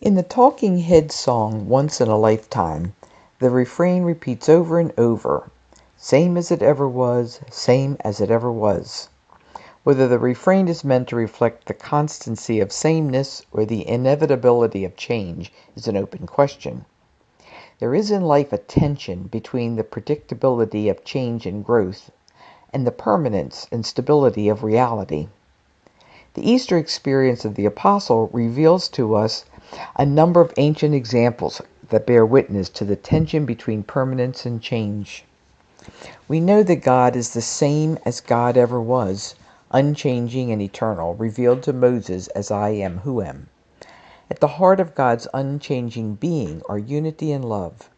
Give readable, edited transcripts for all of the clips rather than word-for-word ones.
In the Talking Heads song Once in a Lifetime, the refrain repeats over and over, "Same as it ever was, same as it ever was." Whether the refrain is meant to reflect the constancy of sameness or the inevitability of change is an open question. There is in life a tension between the predictability of change and growth and the permanence and stability of reality. The Easter experience of the Apostle reveals to us a number of ancient examples that bear witness to the tension between permanence and change. We know that God is the same as God ever was, unchanging and eternal, revealed to Moses as I am who am. At the heart of God's unchanging being are unity and love.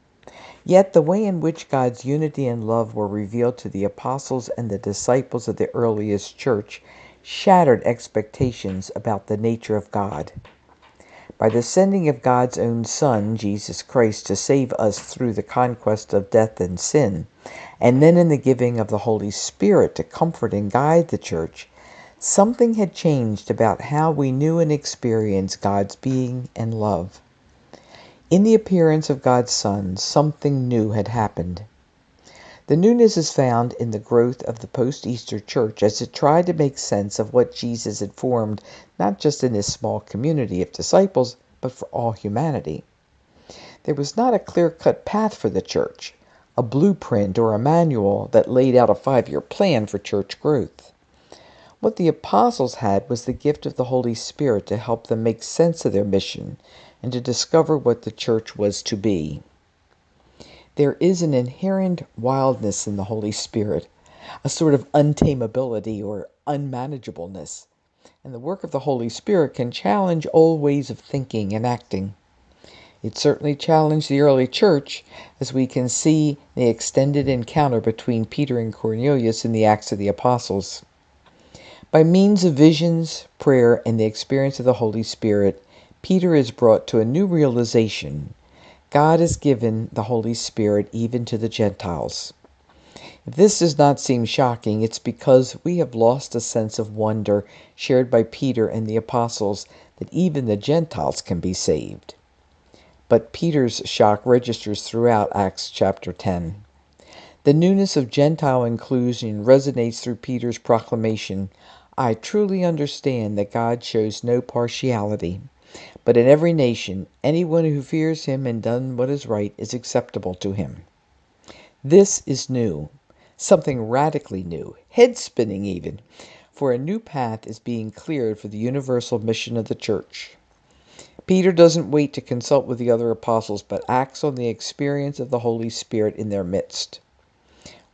Yet the way in which God's unity and love were revealed to the apostles and the disciples of the earliest church shattered expectations about the nature of God. By the sending of God's own Son, Jesus Christ, to save us through the conquest of death and sin, and then in the giving of the Holy Spirit to comfort and guide the church, something had changed about how we knew and experienced God's being and love. In the appearance of God's Son, something new had happened. The newness is found in the growth of the post-Easter church as it tried to make sense of what Jesus had formed not just in his small community of disciples, but for all humanity. There was not a clear-cut path for the church, a blueprint or a manual that laid out a 5-year plan for church growth. What the apostles had was the gift of the Holy Spirit to help them make sense of their mission and to discover what the church was to be. There is an inherent wildness in the Holy Spirit, a sort of untamability or unmanageableness, and the work of the Holy Spirit can challenge old ways of thinking and acting. It certainly challenged the early church, as we can see in the extended encounter between Peter and Cornelius in the Acts of the Apostles. By means of visions, prayer, and the experience of the Holy Spirit, Peter is brought to a new realization. God has given the Holy Spirit even to the Gentiles. If this does not seem shocking, it's because we have lost a sense of wonder shared by Peter and the apostles that even the Gentiles can be saved. But Peter's shock registers throughout Acts chapter 10. The newness of Gentile inclusion resonates through Peter's proclamation, "I truly understand that God shows no partiality, but in every nation, anyone who fears him and does what is right is acceptable to him." This is new, something radically new, head-spinning even, for a new path is being cleared for the universal mission of the church. Peter doesn't wait to consult with the other apostles, but acts on the experience of the Holy Spirit in their midst.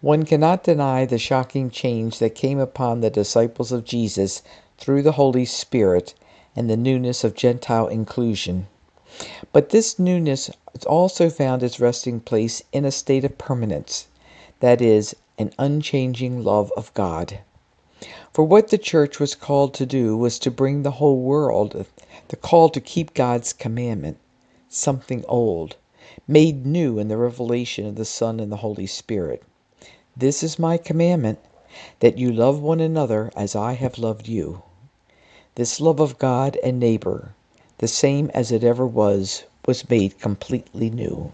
One cannot deny the shocking change that came upon the disciples of Jesus through the Holy Spirit and the newness of Gentile inclusion. But this newness also found its resting place in a state of permanence, that is, an unchanging love of God. For what the church was called to do was to bring the whole world the call to keep God's commandment, something old, made new in the revelation of the Son and the Holy Spirit. "This is my commandment, that you love one another as I have loved you." This love of God and neighbor, the same as it ever was made completely new.